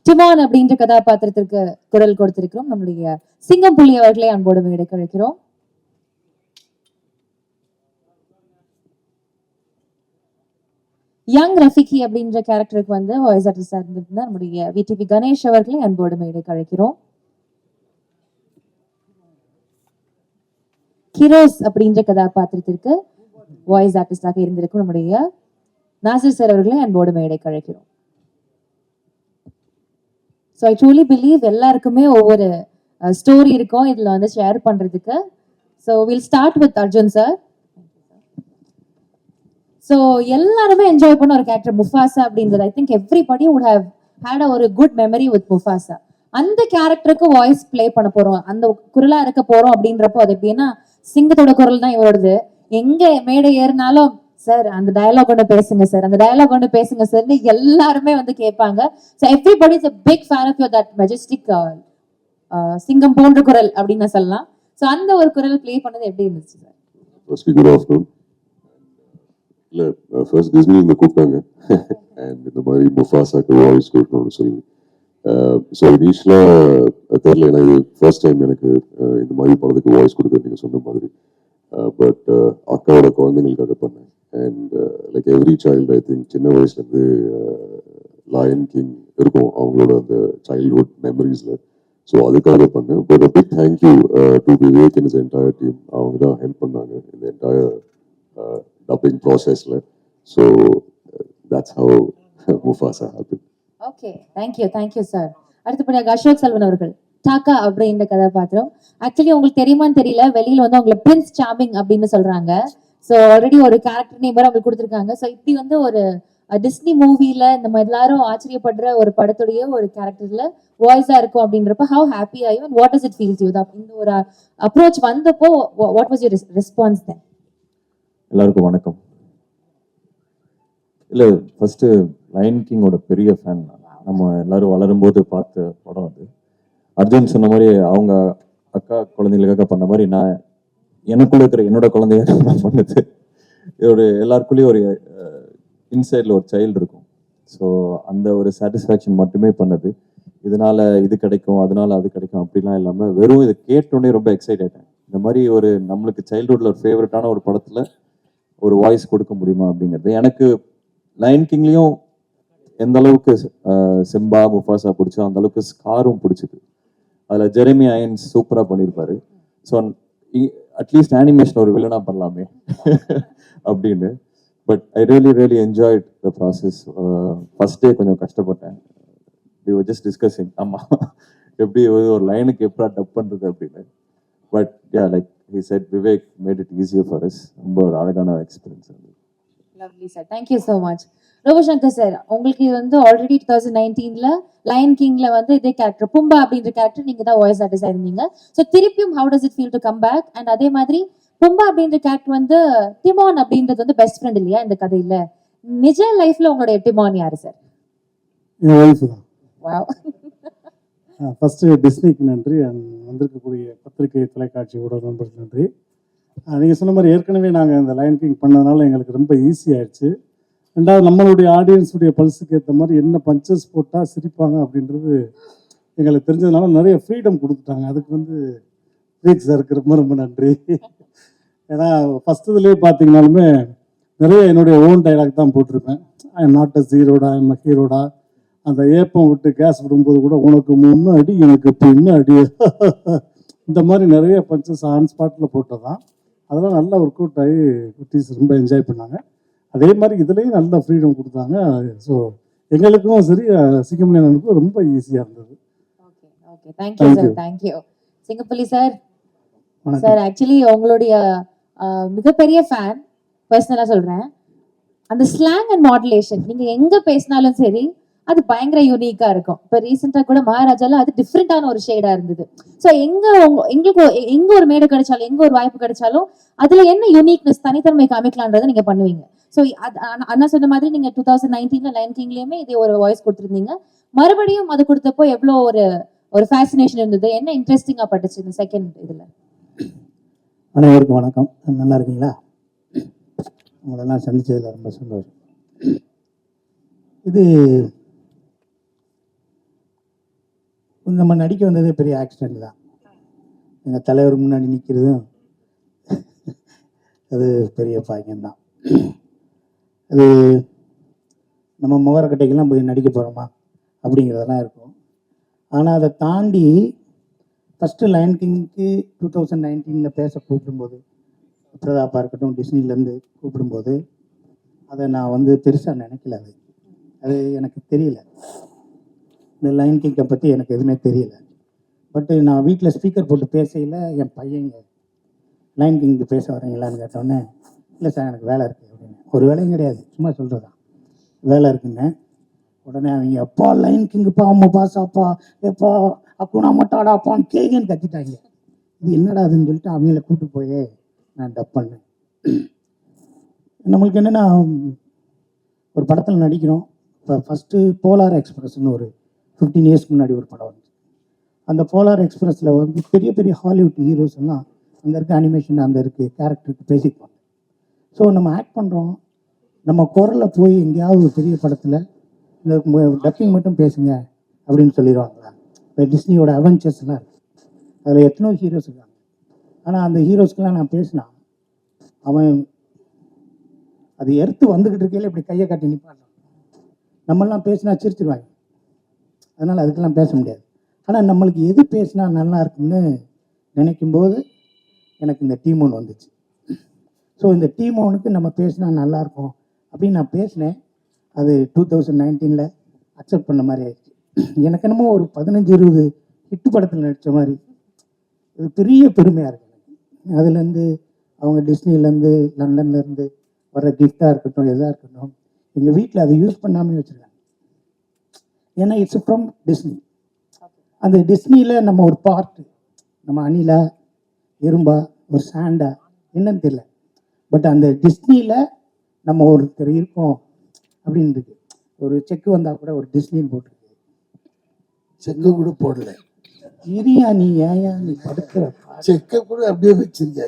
Demon அப்படின்ற கதாபாத்திரத்திற்கு குரல் கொடுத்திருக்கிறோம் நம்முடைய சிங்கம் புலி அவர்களை அன்போடு மேடைக்கு அழைக்கிறோம். யங் ரஃபிகி அப்படின்ற கேரக்டருக்கு வந்து வாய்ஸ் ஆர்டிஸ்டா இருந்திருந்தா நம்முடைய விடிவி கணேஷ் அவர்களை அன்போடு மேடைக்கு அழைக்கிறோம். கிரோஸ் அப்படின்ற கதாபாத்திரத்திற்கு வாய்ஸ் ஆர்டிஸ்டாக இருந்திருக்கும் நம்முடைய நாசிர் சார் அவர்களை அன்போடு மேடைக்கு அழைக்கிறோம். ஸோ ஐ ட்ரூலி பிலீவ் எல்லாருக்குமே ஒவ்வொரு ஸ்டோரி இருக்கும் இதுல வந்து ஷேர் பண்றதுக்கு. So will start with Arjun sir. So எல்லாருமே என்ஜாய் பண்ண ஒரு கேரக்டர் முஃபாசா அப்படின்றது. I think everybody would have had ஒரு குட் மெமரி வித் முஃபாசா. அந்த கேரக்டருக்கு வாய்ஸ் பிளே பண்ண போறோம், அந்த குரலா இருக்க போறோம் அப்படின்றப்போ அது எப்படின்னா சிங்கத்தோட குரல் தான் இவரோடது. எங்க மேடை ஏறினாலும் சார் அந்த டயலாக் ஒன்று பேசுங்க சார், அந்த டயலாக் ஒன்று பேசுங்க சார்னு எல்லாருமே வந்து கேட்பாங்க. So everybody is a big fan of your that majestic சிங்கம் போன்ற குரல் அப்படின்னு சொல்லலாம். ஸோ அந்த ஒரு குரல் பிளே பண்ணது எப்படி இருந்துச்சு சார்? இல்லை ஃபர்ஸ்ட் டிஸ்னியில் கூப்பிட்டாங்க அண்ட் இந்த மாதிரி முஃபாசாக்கு வாய்ஸ் கொடுக்கணும்னு சொல்லி. ஸோ இனிஷியலாக தெரில, எனக்கு ஃபர்ஸ்ட் டைம் எனக்கு இந்த மாதிரி படத்துக்கு வாய்ஸ் கொடுக்க நீங்கள் சொன்ன மாதிரி. பட் அக்காவோட குழந்தைங்களுக்காக பண்ணேன். And like every child I think சின்ன வயசுலேருந்து லயன் கிங் இருக்கும் அவங்களோட அந்த சைல்ட்ஹுட் மெமரிஸில். ஸோ அதுக்காக பண்ணேன். But a big thank you to Vivek and his entire team. அவங்க தான் ஹெல்ப் பண்ணாங்க இந்த entire dubbing processல. So that's how Mufasa happened. Okay, thank you sir. அடுத்தபடியாக அசோக் செல்வன் அவர்கள் டாக்கா அப்படின்ற கதாபாத்திரம். ஆக்சுவலி உங்களுக்கு தெரியுமான்னு தெரியல, வெளியில வந்து அவங்களை பிரின்ஸ் சார்மிங் அப்படின்னு சொல்றாங்க. ஸோ ஆல்ரெடி ஒரு கேரக்டர் நேம் அவங்களுக்கு கொடுத்துருக்காங்க. ஸோ இப்படி வந்து ஒரு டிஸ்னி மூவில இந்த மாதிரி எல்லாரும் ஆச்சரியப்படுற ஒரு படத்துடைய ஒரு கேரக்டர்ல வாய்ஸா இருக்கும் அப்படின்றப்ப how happy are you and what does it feel to you? இந்த ஒரு அப்ரோச் வந்தப்போ வாட் வாஸ் யுவர் ரெஸ்பான்ஸ் தென்? எல்லாருக்கும் வணக்கம். இல்லை, ஃபர்ஸ்ட் லயன் கிங்கோட பெரிய ஃபேன். நம்ம எல்லாரும் வளரும்போது பார்த்த படம் அது. அர்ஜுன் சொன்ன மாதிரி அவங்க அக்கா குழந்தைங்களுக்காக பண்ண மாதிரி நான் எனக்குள்ள இருக்கிற என்னோட குழந்தைய நான் பண்ணது. ஒரு எல்லாருக்குள்ளேயும் ஒரு இன்சைடில் ஒரு சைல்டு இருக்கும். ஸோ அந்த ஒரு சாட்டிஸ்ஃபேக்ஷன் மட்டுமே பண்ணது. இதனால இது கிடைக்கும் அதனால அது கிடைக்கும் அப்படிலாம் இல்லாமல் வெறும் இதை கேட்டோடனே ரொம்ப எக்ஸைட் ஆகிட்டேன். இந்த மாதிரி ஒரு நம்மளுக்கு சைல்டுஹுட்ல ஒரு ஃபேவரட்டான ஒரு படத்தில் ஒரு வாய்ஸ் கொடுக்க முடியுமா அப்படிங்கிறது. எனக்கு லயன் கிங்லேயும் எந்த அளவுக்கு சிம்பா முஃபாசா பிடிச்சோ அந்த அளவுக்கு ஸ்காரும் பிடிச்சிது. அதில் ஜெரமி ஐயன்ஸ் சூப்பராக பண்ணியிருப்பாரு. ஸோ அட்லீஸ்ட் அனிமேஷன் ஒரு வில்லனா பண்ணலாமே அப்படின்னு. But I really enjoyed the process. First day கொஞ்சம் கஷ்டப்பட்டேன். வி வர் ஜஸ்ட் டிஸ்கஸிங் ஆமாம் எப்படி ஒரு லைனுக்கு எப்படா டப் பண்ணுறது அப்படின்னு. But yeah, like he said Vivek made it easier for us. ரொம்ப ஒரு அழகான experience. Lovely sir, thank you so much. Robo Shankar sir, உங்களுக்கு வந்து ஆல்ரெடி 2019ல லயன் கிங்ல வந்து இதே கேரக்டர் பும்பா அப்படின்ற கேரக்டர் நீங்க தான் வாய்ஸ் ஆர்டிஸ்டா இருந்தீங்க. ஸோ திருப்பியும் how does it feel to come back? And அதே மாதிரி பும்பா அப்படின்ற கேரக்டர் வந்து டிமான் அப்படின்றது வந்து பெஸ்ட் ஃப்ரெண்ட் இல்லையா இந்த கதையில? நிஜ லைஃப்ல உங்களுடைய டிமான் யாரு சார்? என் ஒய்ஃப் தான். வாவ். ஃபர்ஸ்ட் டிஸ்னிக்கு நன்றி, வந்திருக்கக்கூடிய பத்திரிகை தொலைக்காட்சி ஊடக நண்பர்களுக்கு நன்றி. நீங்கள் சொன்ன மாதிரி ஏற்கனவே நாங்கள் இந்த லயன் கிங் பண்ணதுனால எங்களுக்கு ரொம்ப ஈஸி ஆயிடுச்சு. ரெண்டாவது நம்மளுடைய ஆடியன்ஸுடைய பல்ஸுக்கு ஏற்ற மாதிரி என்ன பஞ்சஸ் போட்டால் சிரிப்பாங்க அப்படின்றது எங்களுக்கு தெரிஞ்சதுனால நிறைய ஃப்ரீடம் கொடுத்துட்டாங்க. அதுக்கு வந்து வீக் சாருக்கு ரொம்ப ரொம்ப நன்றி. ஏன்னா ஃபஸ்ட் இதுலேயே பார்த்தீங்கன்னாலுமே நிறைய என்னுடைய ஓன் டைலாக் தான் போட்டிருப்பேன். ஐ எம் நாட் அ ஜீரோடா, ஐ எம் அ ஹீரோடா. அந்த ஏப்பம் விட்டு கேஸ் விடும்போது கூட உனக்கு முன்ன அடி எனக்கு பின்ன அடி இந்த மாதிரி நிறைய பஞ்சஸ் ஆன் ஸ்பாட்டில் போட்டதான். அதெல்லாம் நல்லா ஒர்க் அவுட் ஆகி குட்டீஸ் ரொம்ப என்ஜாய் பண்ணாங்க. அதே மாதிரி இதுலேயும் நல்ல ஃப்ரீடம் கொடுத்தாங்க. ஸோ எங்களுக்கும் சரி சிங்கமணியனுக்கும் ரொம்ப ஈஸியாக இருந்தது. Okay okay, thank you sir, thank you. Singampuli sir, sir actually உங்களுடைய மிகப்பெரிய ஃபேன், பர்சனலாக சொல்கிறேன். அந்த ஸ்லாங் அண்ட் மாடுலேஷன் நீங்கள் எங்கே பேசினாலும் சரி அது பயங்கர யூனிக்கா இருக்கும். இப்போ ரீசெண்டா கூட மகாராஜால அது டிஃப்ரெண்டான ஒரு ஷேடா இருந்தது. ஸோ எங்களுக்கு எங்க ஒரு மேடை கிடைச்சாலும் எங்க ஒரு வாய்ப்பு கிடைச்சாலும் அதுல என்ன யூனிக்னஸ் தனித்தன்மை காமிக்கலான்றதை நீங்க பண்ணுவீங்க. ஸோ அண்ணா சொன்ன மாதிரி நீங்க 2019ல லயன் கிங்லயுமே இதே ஒரு வாய்ஸ் கொடுத்துருந்தீங்க. மறுபடியும் அது கொடுத்தப்போ எவ்வளோ ஒரு ஃபேசினேஷன் இருந்தது, என்ன இன்ட்ரெஸ்டிங்கா பட்டுச்சு இந்த செகண்ட் இதுல? அனைவருக்கும் வணக்கம். நல்லா இருக்கீங்களா? உங்களெல்லாம் சந்திச்சதுல ரொம்ப சந்தோஷம். இது நம்ம நடிக்க வந்ததே பெரிய ஆக்சிடெண்ட் தான். எங்கள் தலைவர் முன்னாடி நிற்கிறதும் அது பெரிய பாக்கியம்தான். அது நம்ம முகரக்கட்டைக்கெல்லாம் போய் நடிக்க போகிறோமா அப்படிங்கிறதெல்லாம் இருக்கும். ஆனால் அதை தாண்டி ஃபஸ்ட்டு லயன் கிங்க்கு 2019 பேச கூப்பிடும்போது, பிரதாப்பாக இருக்கட்டும், டிஸ்னிலேருந்து கூப்பிடும்போது அதை நான் வந்து பெருசாக நினைக்கல. அது எனக்கு தெரியல. இந்த லயன் கிங்கை பற்றி எனக்கு எதுவுமே தெரியல. பட்டு நான் வீட்டில் ஸ்பீக்கர் போட்டு பேசையில் என் பையங்க லயன் கிங்க்கு பேச வரீங்களான்னு கேட்டோன்னே, இல்லை சார் எனக்கு வேலை இருக்குது அப்படின்னு. ஒரு வேலையும் கிடையாது, சும்மா சொல்கிறதான் வேலை இருக்குன்னு. உடனே அவங்க அப்பா லைன் கிங்குப்பா அம்மா பாசாப்பா எப்பா அக்குனா மட்டாடாப்பான்னு கேகன்னு கத்திட்டாங்க. இது என்னடா அதுன்னு சொல்லிட்டு அவங்கள கூப்பிட்டு போய் நான் டப் பண்ணேன். நம்மளுக்கு என்னென்னா, ஒரு படத்தில் நடிக்கிறோம். இப்போ ஃபஸ்ட்டு போலார் எக்ஸ்பிரஸ்ன்னு ஒரு 15 இயர்ஸ்க்கு முன்னாடி ஒரு படம் வந்துச்சு. அந்த போலார் எக்ஸ்பிரஸில் வந்து பெரிய பெரிய ஹாலிவுட் ஹீரோஸ் எல்லாம் அங்கே இருக்க அனிமேஷன், அங்கே இருக்க கேரக்டருக்கு பேசிக்குவாங்க. ஸோ நம்ம ஆக்ட் பண்ணுறோம், நம்ம குரலில் போய் எங்கேயாவது ஒரு பெரிய படத்தில் இந்த டப்பிங் மட்டும் பேசுங்க அப்படின்னு சொல்லிடுவாங்களா? இப்போ டிஸ்னியோட அவெஞ்சர்ஸ்லாம் இருக்குது, அதில் எத்தனோ ஹீரோஸ் இருக்காங்க. ஆனால் அந்த ஹீரோஸ்க்கெலாம் நான் பேசினா அவன் அது எடுத்து வந்துக்கிட்டு இருக்கையில் இப்படி கையை காட்டி நிற்பாங்க. நம்மளாம் பேசினா சிரிச்சிருவாங்க, அதனால் அதுக்கெல்லாம் பேச முடியாது. ஆனால் நம்மளுக்கு எது பேசினா நல்லா இருக்குன்னு நினைக்கும்போது எனக்கு இந்த டீம் ஒன்று வந்துச்சு. ஸோ இந்த டீம் ஒன்றுக்கு நம்ம பேசினா நல்லாயிருக்கும் அப்படின்னு நான் பேசினேன். அது 2019 அக்செப்ட் பண்ண மாதிரி ஆயிடுச்சு. எனக்கு என்னமோ ஒரு 15-20 ஹிட்டு படத்தில் நடித்த மாதிரி இது பெரிய பெருமையாக இருக்குது எனக்கு. அதுலேருந்து அவங்க டிஸ்னிலேருந்து லண்டன்லேருந்து வர கிஃப்டாக இருக்கட்டும், எதாக இருக்கட்டும், எங்கள் வீட்டில் அதை யூஸ் பண்ணாமே வச்சுருக்காங்க. ஏன்னா இட்ஸ் ஃப்ரம் டிஸ்னி. அந்த டிஸ்னியில் நம்ம ஒரு பார்ட்டு, நம்ம அணிலா எறும்பா ஒரு சாண்டா என்னன்னு தெரியல, பட் அந்த டிஸ்னியில் நம்ம ஒருத்தர் இருக்கோம் அப்படின்னு இருக்கு. ஒரு செக்கு வந்தால் கூட ஒரு டிஸ்னின்னு போட்டிருக்கு, செக்க கூட போடல. இரியா நீ ஏயா நீ படுக்கிற செக்க கூட அப்படியே வச்சிருக்கா,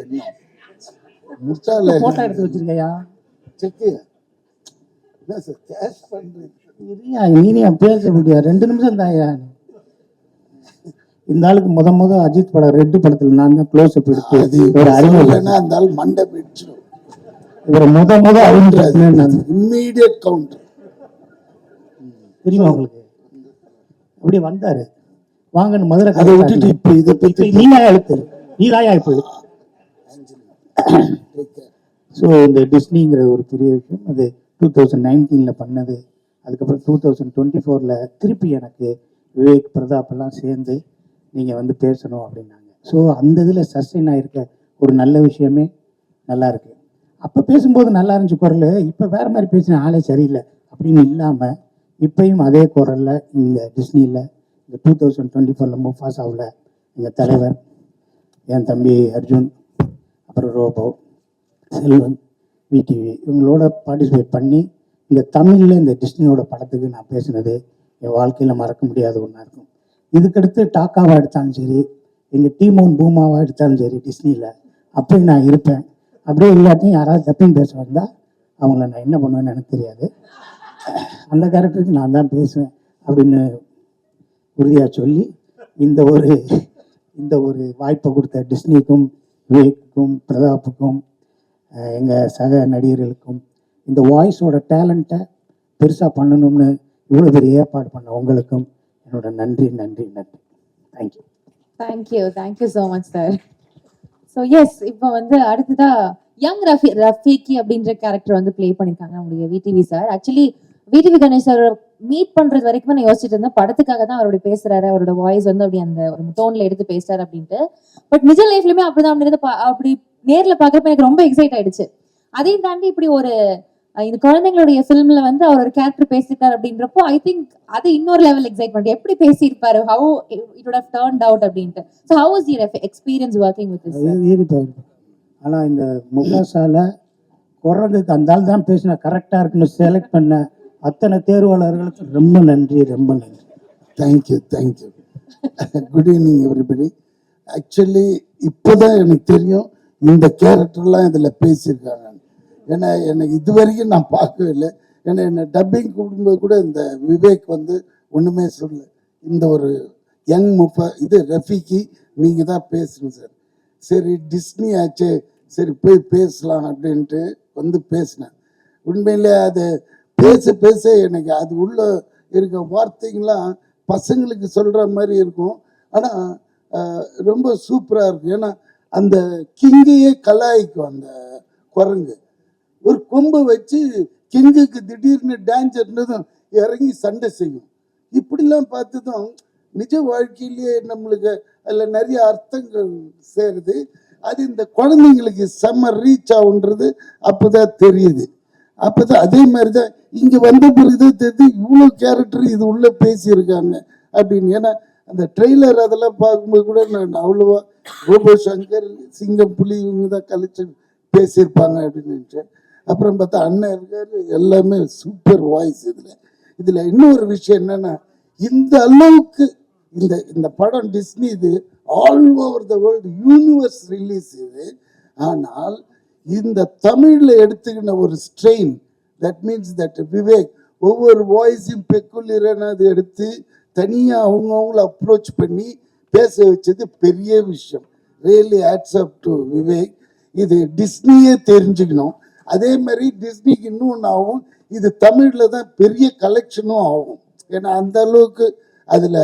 முட்டாள போட்டோ எடுத்து வச்சிருக்கையா செக்கு என்ன சார் கேஷ் பண்றீங்க? இரியா நீ பேச முடியாது, 2 நிமிஷம் தாயா. இந்த ஆளுக்கு முத அஜித் படம் ரெட்டு படத்துல நான் தான் க்ளோஸ் அப் எடுத்து ஒரு அறிமுகம். அந்த ஆள் மண்டை பிடிச்சிடும். இவரை முத அறிமுகம் இம்மீடியட் கவுண்டர் தெரியுமா உங்களுக்கு? அப்படி வந்தாரு, வாங்கன்னு மதுரை அதை விட்டுட்டு இப்ப இதை பத்தி நீயா எழுத்து நீதாயா இப்போ. ஸோ இந்த டிஸ்னிங்கிற ஒரு பெரிய விஷயம். அது 2019 பண்ணது. அதுக்கப்புறம் 2024 திருப்பி எனக்கு விவேக் பிரதாப்பெல்லாம் சேர்ந்து நீங்கள் வந்து பேசணும் அப்படின்னாங்க. ஸோ அந்த இதில் சஸ்டெயின் ஆகிருக்க ஒரு நல்ல விஷயமே நல்லா இருக்கு. அப்போ பேசும்போது நல்லா இருந்துச்சு குரல், இப்போ வேறு மாதிரி பேசின ஆளே சரியில்லை அப்படின்னு இல்லாமல் இப்பயும் அதே குரலில் இந்த டிஸ்னியில் இந்த 2024 முஃபாசாவில் எங்கள் தலைவர், என் தம்பி அர்ஜுன், அப்புறம் ரோபோ, செல்வன், விடிவி இவங்களோட பார்ட்டிசிபேட் பண்ணி இந்த தமிழில் இந்த டிஸ்னியோட படத்துக்கு நான் பேசினது என் வாழ்க்கையில் மறக்க முடியாத ஒன்றா இருக்கும். இதுக்கடுத்து டாக்காவாக எடுத்தாலும் சரி, எங்கள் டீமோன் பூமாவாக எடுத்தாலும் சரி, டிஸ்னியில் அப்பயும் நான் இருப்பேன். அப்படியே இல்லாட்டியும் யாராவது தப்பிங் பேச வந்தால் அவங்கள நான் என்ன பண்ணுவேன்னு எனக்கு தெரியாது, அந்த கேரக்டருக்கு நான் தான் பேசுவேன் அப்படின்னு உறுதியாக சொல்லி இந்த ஒரு வாய்ப்பை கொடுத்த டிஸ்னிக்கும் விவேக்குக்கும் பிரதாப்புக்கும் எங்கள் சக நடிகர்களுக்கும் இந்த வாய்ஸோட டேலண்ட்டை பெருசாக பண்ணணும்னு இவ்வளோ பெரிய ஏற்பாடு பண்ண உங்களுக்கும் என்னோட நன்றி நன்றி நன்றி. Thank you so much sir. So yes, இப்போ வந்து அடுத்ததா யங் ரஃபீக்கி அப்படின்ற கேரக்டர் வந்து ப்ளே பண்ணியிருக்காங்க நம்மளுடைய VTV sir. Actually VTV Ganesh sir meet பண்றது வரைக்கும் நான் யோசிச்சுட்டு இருந்தேன், படத்துக்காக தான் அவருடைய பேசுறாரு, அவரோட வாய்ஸ் வந்து அப்படி அந்த ஒரு டோன்ல எடுத்து பேசுறாரு அப்படின்ட்டு. பட் நிஜ லைஃப்லயுமே அப்படிதான் அப்படின்றது அப்படி நேர்ல பாக்குறப்ப எனக்கு ரொம்ப எக்ஸைட் ஆயிடுச்சு. அதையும் தாண்டி இப்படி ஒரு இந்த குழந்தைங்களுடைய ஃபிலிம்ல வந்து அவர் ஒரு கேரக்டர் பேசிட்டார் அப்படின்றப்போ ஐ திங்க் அது இன்னொரு லெவல் எக்ஸைட்மெண்ட். எப்படி பேசியிருப்பாரு, how it would have turned out அப்படின்ட்டு. So how was your experience working with this? ஆனால் இந்த முகாசால குறதுக்கு அந்த ஆள் தான் பேசினா கரெக்டாக இருக்குன்னு செலக்ட் பண்ண அத்தனை தேர்வாளர்களுக்கு ரொம்ப நன்றி, ரொம்ப நன்றி. Thank you. Good evening everybody. Actually இப்போதான் எனக்கு தெரியும் இந்த கேரக்டர்லாம் இதில் பேசியிருக்காங்க. ஏன்னா எனக்கு இது வரைக்கும் நான் பார்க்கவே இல்லை. ஏன்னா என்னை டப்பிங் கூப்பிடும்போது கூட இந்த விவேக் வந்து ஒன்றுமே சொல்ல, இந்த ஒரு யங் முஃபா இது ரஃபிக்கு நீங்கள் தான் பேசணும் சார். சரி டிஸ்னி ஆச்சே, சரி போய் பேசலாம் அப்படின்ட்டு வந்து பேசினேன். உண்மையிலே அது பேச பேச எனக்கு அது உள்ள இருக்க வார்த்தைங்களாம் பசங்களுக்கு சொல்கிற மாதிரி இருக்கும். ஆனால் ரொம்ப சூப்பராக இருக்கும். ஏன்னா அந்த கிங்கையே கலாய்க்கும் அந்த குரங்கு. ஒரு கொம்பை வச்சு கிங்குக்கு திடீர்னு டேஞ்சர்னதும் இறங்கி சண்டை செய்யும். இப்படிலாம் பார்த்ததும் நிஜ வாழ்க்கையிலேயே நம்மளுக்கு அதில் நிறைய அர்த்தங்கள் சேருது. அது இந்த குழந்தைங்களுக்கு செம்ம ரீச் ஆகுன்றது அப்போதான் தெரியுது. அப்போதான் அதே மாதிரி தான் இங்கே வந்த பிறகுதான் தெரியுது இவ்வளோ கேரக்டர் இது உள்ளே பேசியிருக்காங்க அப்படின்னு. ஏன்னா அந்த ட்ரெய்லர் அதெல்லாம் பார்க்கும்போது கூட நான் அவ்வளோவா ரோபோ சங்கர், சிங்கம், புலி இவங்க தான் கழிச்சு பேசியிருப்பாங்க அப்படின்னு நினச்சேன். அப்புறம் பார்த்தா அண்ணன் இருக்காரு, எல்லாமே சூப்பர் வாய்ஸ். இதில் இன்னொரு விஷயம் என்னன்னா, இந்த அளவுக்கு இந்த படம் டிஸ்னி இது all over the world universe release இது. ஆனால் இந்த தமிழில் எடுத்துக்கின ஒரு strain, that means that Vivek ஒவ்வொரு வாய்ஸையும் பெக்குலியரான அது எடுத்து தனியாக அவங்கவுங்கள அப்ரோச் பண்ணி பேச வச்சது பெரிய விஷயம். Really hats off to Vivek. இது டிஸ்னியே தெரிஞ்சுக்கணும். அதே மாதிரி டிஸ்னிக்கு இன்னொன்று ஆகும், இது தமிழில் தான் பெரிய கலெக்ஷனும் ஆகும். ஏன்னா அந்த அளவுக்கு அதில்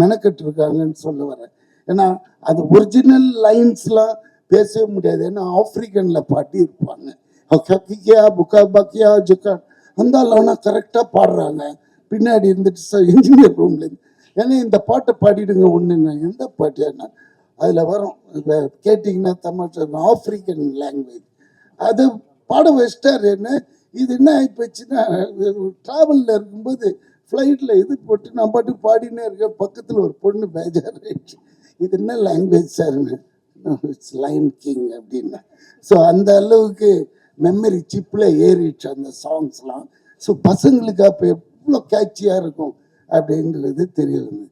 மெனக்கட்டு இருக்காங்கன்னு சொல்ல வரேன். ஏன்னா அது ஒரிஜினல் லைன்ஸ்லாம் பேசவே முடியாது. ஏன்னா ஆப்ரிக்கனில் பாட்டி இருப்பாங்க, புக்கா பக்கியா ஜுக்கா அந்த அளவுனா கரெக்டாக பாடுறாங்க. பின்னாடி இருந்துட்டு இன்ஜினியர் ரூம்லேருந்து ஏன்னா இந்த பாட்டை பாடிடுங்க ஒன்றுன்னா எந்த பாட்டியானா அதில் வரும் கேட்டிங்கன்னா தமிழ் ஆப்ரிக்கன் லாங்குவேஜ் அது பாட வச்சிட்டாரு. என்ன இது என்ன ஆகிப்போச்சுன்னா, ட்ராவலில் இருக்கும்போது ஃப்ளைட்டில் இது போட்டு நான் பாட்டு பாடினே இருக்கேன். பக்கத்தில் ஒரு பொண்ணு பேஜாராயிடுச்சு, இது என்ன லாங்குவேஜ் சார்னு. இட்ஸ் லைன் கிங் அப்படின்னா. ஸோ அந்த அளவுக்கு மெமரி சிப்பில் ஏறிடுச்சு அந்த சாங்ஸ்லாம். ஸோ பசங்களுக்கு அப்போ எவ்வளோ கேட்சியாக இருக்கும் அப்படின்றது தெரியுது.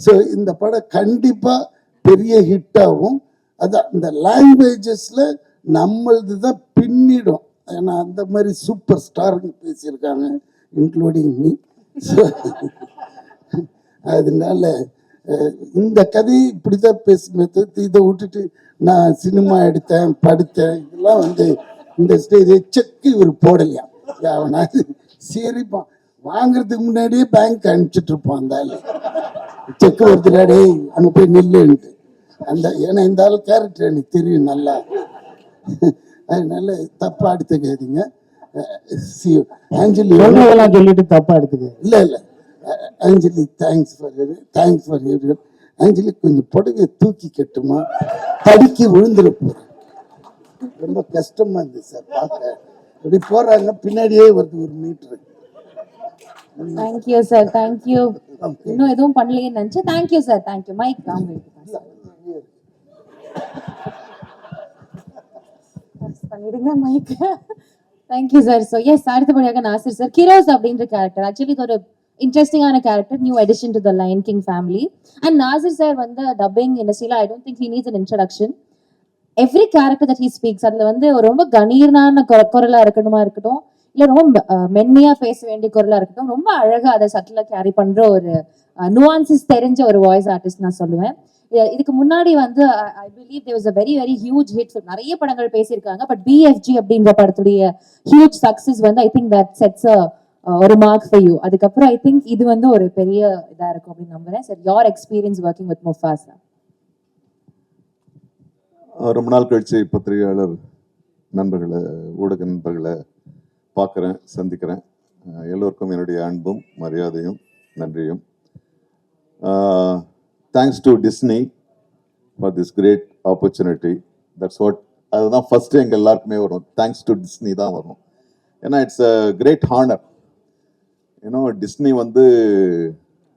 ஸோ இந்த படம் கண்டிப்பாக பெரிய ஹிட்டாகும். அதான் இந்த லாங்குவேஜஸில் நம்மளது தான் பின்னிடும். ஏன்னா அந்த மாதிரி சூப்பர் ஸ்டாருங்க பேசியிருக்காங்க, இன்க்ளூடிங் மீ. ஸோ அதனால இந்த கதையை இப்படி தான் பேசுனது. இதை விட்டுட்டு நான் சினிமா எடுத்தேன் படுத்தேன் இதெல்லாம் இந்த ஸ்டேஜ் செக்கு இவர் போடலையா, அவனாது சரிப்பான் வாங்குறதுக்கு முன்னாடியே பேங்க் அனுப்பிச்சிட்டு இருப்பான் அந்த ஆள். செக்கு ஒருத்தராடே அங்கே போய் நில்லுன்ட்டு அந்த. ஏன்னா இந்த ஆள் கேரக்டர் எனக்கு தெரியும் நல்லா, அதனால தப்பா எடுத்துக்காதீங்க. ஆஞ்சலி சொல்லிட்டு தப்பா எடுத்துக்க. இல்லை ஆஞ்சலி தேங்க்ஸ் ஃபார் எவ்ரி. ஆஞ்சலி கொஞ்சம் புடவையை தூக்கி கட்டுமா, தடுக்கி விழுந்துட போகிறேன். ரொம்ப கஷ்டமா இருந்துச்சு சார் பார்க்க. அப்படி போறாங்க பின்னாடியே வருது ஒரு மீட்டர். Thank you sir, thank you. இன்னும் எதுவும் பண்ணலையேன்னு நினைச்சேன். Thank you sir, thank you. மைக் பண்ணிடுங்க mic. Thank you sir. So yes, அடுத்தபடியாக நாசிர் சார். கிரோஸ் அப்படின்ற கேரக்டர் ஆக்சுவலி இது ஒரு இன்ட்ரெஸ்டிங்கான character, new addition to the line king family. And Nasir sir வந்து டப்பிங் இண்டஸ்ட்ரியில் I don't think he needs an introduction. Every character that he speaks அதில் வந்து ஒரு ரொம்ப கணீர்னான குரலாக இருக்கட்டும், இல்லை ரொம்ப மென்மையாக பேச வேண்டிய குரலாக இருக்கட்டும், ரொம்ப அழகாக அதை சட்டிலாக கேரி பண்ணுற ஒரு நுவான்சஸ் தெரிஞ்ச ஒரு வாய்ஸ் ஆர்டிஸ்ட் நான் சொல்லுவேன். இதுக்கு முன்னாடி வந்து I believe there was a very very huge hit. நிறைய படங்கள் பேசியிருக்காங்க. பட் BFG அப்படின்ற படத்துடைய ஹியூஜ் சக்சஸ் வந்து ஐ திங்க் தட் செட்ஸ் ஒரு மார்க் ஃபார் யூ. அதுக்கப்புறம் ஐ திங்க் இது வந்து ஒரு பெரிய இதாக இருக்கும் அப்படின்னு நம்புறேன். Sir, your experience working with Mufasa? ரொம்ப நாள் கழிச்சு பத்திரிகையாளர் நண்பர்களை, ஊடக நண்பர்களை பார்க்குறேன், சந்திக்கிறேன். எல்லோருக்கும் என்னுடைய அன்பும் மரியாதையும் நன்றியும். Thanks to Disney for this great opportunity. That's what, அதுதான் ஃபர்ஸ்ட் எங்கள் எல்லாருக்குமே வரும். தேங்க்ஸ் டு டிஸ்னி தான் வரும். ஏன்னா இட்ஸ் அ கிரேட் ஹானர். ஏன்னா டிஸ்னி வந்து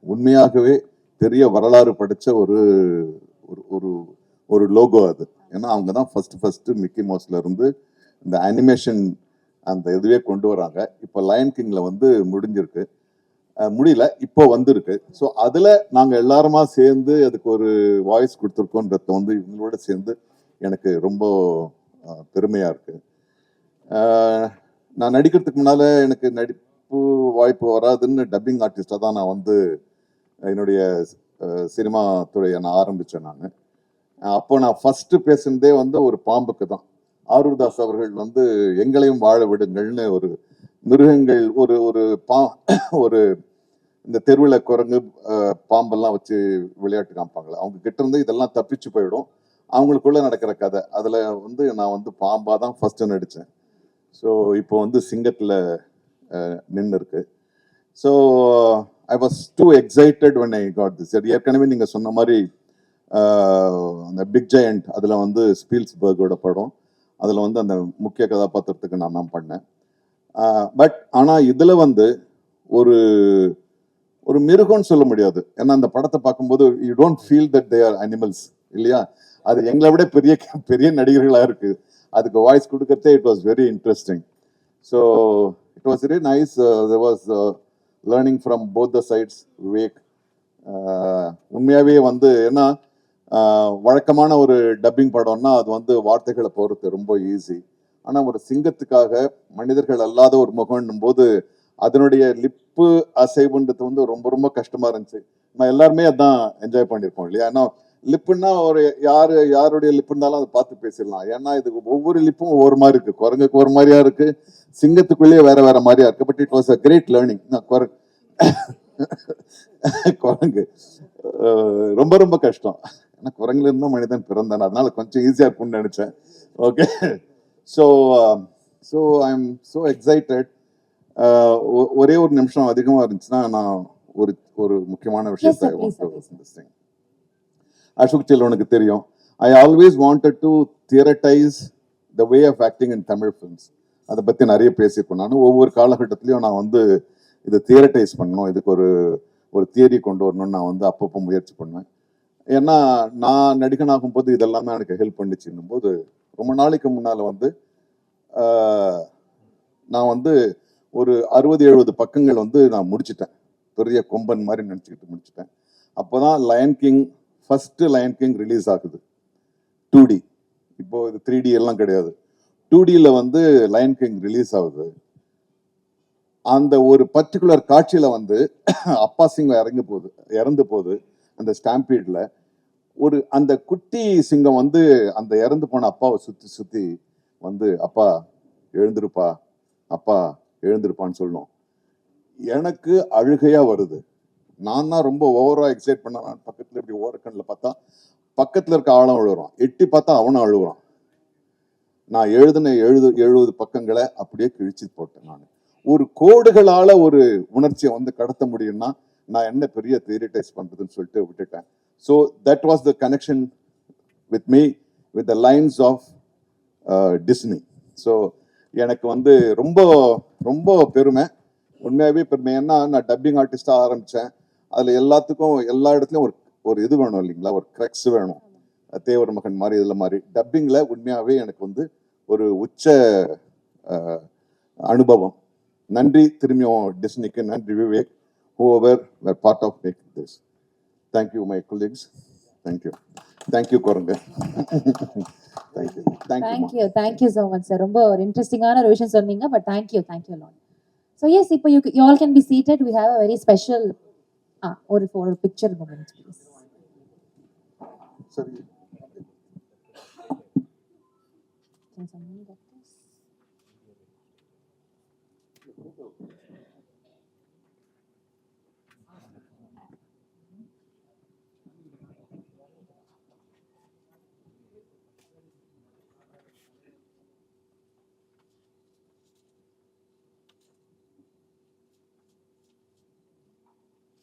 உண்மையாகவே பெரிய வரலாறு படைச்ச ஒரு ஒரு ஒரு லோகோ அது. ஏன்னா அவங்க தான் ஃபர்ஸ்ட் மிக்கி மவுஸ்ல இருந்து இந்த அனிமேஷன் அந்த இதுவே கொண்டு வராங்க. இப்போ லயன் கிங்ல வந்து முடியல, இப்போ வந்திருக்கு. ஸோ அதில் நாங்கள் எல்லாருமா சேர்ந்து அதுக்கு ஒரு வாய்ஸ் கொடுத்துருக்கோன்றத வந்து இவங்களோட சேர்ந்து எனக்கு ரொம்ப பெருமையாக இருக்கு. நான் நடிக்கிறதுக்கு முன்னால் எனக்கு நடிப்பு வாய்ப்பு வராதுன்னு டப்பிங் ஆர்டிஸ்டாக தான் நான் வந்து என்னுடைய சினிமா துறையை நான் ஆரம்பித்தேன் நான். அப்போ நான் ஃபர்ஸ்ட் பேசுனதே வந்து ஒரு பாம்புக்கு தான். ஆரூர்தாஸ் அவர்கள் வந்து எங்களையும் வாழ விடுங்கள்னு ஒரு மிருகங்கள் ஒரு ஒரு ஒரு இந்த தெருவில் குரங்கு பாம்பெல்லாம் வச்சு விளையாட்டு காமிப்பாங்களே, அவங்க கிட்ட இருந்து இதெல்லாம் தப்பிச்சு போயிடும். அவங்களுக்குள்ள நடக்கிற கதை அதில் வந்து நான் வந்து பாம்பா தான் ஃபர்ஸ்ட் நடித்தேன். ஸோ இப்போ வந்து சிங்கத்தில் நின்று இருக்கு. So I was two excited when I got this. ஏற்கனவே நீங்கள் சொன்ன மாதிரி அந்த பிக் ஜெயண்ட் அதில் வந்து ஸ்பீல்ஸ்பர்கோட படம், அதில் வந்து அந்த முக்கிய கதாபாத்திரத்துக்கு நான் தான் பண்ணேன். பட் ஆனால் இதில் வந்து ஒரு ஒரு மிருகம்னு சொல்ல முடியாது. ஏன்னா அந்த படத்தை பார்க்கும்போது you don't feel that they are animals இல்லையா? அது எங்களை விட பெரிய பெரிய நடிகர்களாக இருக்கு. அதுக்கு வாய்ஸ் கொடுக்கறதே it was very interesting. So it was very nice. There was learning from both the sides. Vivek உண்மையாகவே வந்து ஏன்னா வழக்கமான ஒரு டப்பிங் படம்னா அது வந்து வார்த்தைகளை போகிறது ரொம்ப ஈஸி. ஆனால் ஒரு சிங்கத்துக்காக மனிதர்கள் அல்லாத ஒரு முகம்னும் போது அதனுடைய லிப்பு அசைவுன்றது வந்து ரொம்ப ரொம்ப கஷ்டமா இருந்துச்சு. நம்ம எல்லாருமே அதான் என்ஜாய் பண்ணியிருப்போம் இல்லையா? ஏன்னா லிப்புன்னா ஒரு யாருடைய லிப்பு இருந்தாலும் அதை பார்த்து பேசிடலாம். ஏன்னா இது ஒவ்வொரு லிப்பும் ஒவ்வொரு மாதிரி இருக்கு. குரங்குக்கு ஒரு மாதிரியா இருக்கு, சிங்கத்துக்குள்ளேயே வேற வேற மாதிரியா இருக்கு. But it was a great learning. குரங்கு ரொம்ப ரொம்ப கஷ்டம். ஏன்னா குரங்குல இருந்தா மனிதன் பிறந்தான், அதனால கொஞ்சம் ஈஸியா இருக்கும்னு நினைச்சேன். Okay, so I am so excited. ஒரே ஒரு நிமிஷம் அதிகமாக இருந்துச்சுன்னா நான் ஒரு ஒரு முக்கியமான விஷயத்தை அசோக் செல்வனுக்கு தெரியும். I always wanted to theorize the way of acting in Tamil films. அதை பற்றி நிறைய பேசியிருக்கேன். நான் ஒவ்வொரு காலகட்டத்திலையும் நான் வந்து இதை தியரட்டைஸ் பண்ணணும், இதுக்கு ஒரு தியரி கொண்டு வரணும்னு நான் வந்து அப்பப்போ முயற்சி பண்ணுவேன். ஏன்னா நான் நடிகனாகும் போது இதெல்லாம் தான் எனக்கு ஹெல்ப் பண்ணிச்சுன்னும் போது ரொம்ப நாளைக்கு முன்னால் வந்து நான் வந்து ஒரு 60-70 பக்கங்கள் வந்து நான் முடிச்சிட்டேன். பெரிய கொம்பன் மாதிரி நினச்சிக்கிட்டு முடிச்சிட்டேன். அப்போதான் lion king first lion king release ஆகுது 2D. இப்போ இது 3D எல்லாம் கிடையாது. 2Dயில் வந்து லயன் கிங் ரிலீஸ் ஆகுது. அந்த ஒரு பர்டிகுலர் காட்சியில வந்து அப்பா சிங்கம் இறந்து போகுது அந்த ஸ்டாம்பீட்ல. ஒரு அந்த குட்டி சிங்கம் வந்து அந்த இறந்து போன அப்பாவை சுத்தி சுத்தி வந்து அப்பா எழுந்திருப்பா, அப்பா எழுந்திருப்பான்னு சொல்லணும். எனக்கு அழுகையா வருது. நான் தான் ரொம்ப ஓவரா எக்ஸைட் பண்ண. பக்கத்துல இப்படி ஓரக்கண்ணில் பார்த்தா பக்கத்துல இருக்க ஆளும் அழுகுறான், எட்டி பார்த்தா அவனும் அழுகுறான். நான் எழுதின 70 பக்கங்களை அப்படியே கிழிச்சு போட்டேன். நான் ஒரு கோடுகளால ஒரு உணர்ச்சியை வந்து கடத்த முடியும்னா நான் என்ன பெரிய தியரிட்டைஸ் பண்றதுன்னு சொல்லிட்டு விட்டுட்டேன். So that was the connection with me with the lines of Disney. ஸோ எனக்கு வந்து ரொம்ப ரொம்ப பெருமை, உண்மையாகவே பெருமை. ஏன்னா நான் டப்பிங் ஆர்டிஸ்டாக ஆரம்பித்தேன். அதில் எல்லாத்துக்கும் எல்லா இடத்துலையும் ஒரு இது வேணும் இல்லைங்களா, ஒரு க்ரெக்ஸ் வேணும். தேவர் மகன் மாதிரி இதில் மாதிரி டப்பிங்கில் உண்மையாகவே எனக்கு வந்து ஒரு உச்ச அனுபவம். நன்றி திரும்பியும் டிஸ்னிக்கு, நன்றி Vivek, whoever were part of making this. Thank you my colleagues. Thank you. Thank you குரங்கு. Thank you. Thank you so much sir. ரொம்ப ஒரு இன்ட்ரெஸ்டிங்கான ஒரு விஷயம் சொன்னீங்க. But thank you lot. So yes, இப்போ you all can be seated. We have a very special ஒரு picture moment please. Sorry.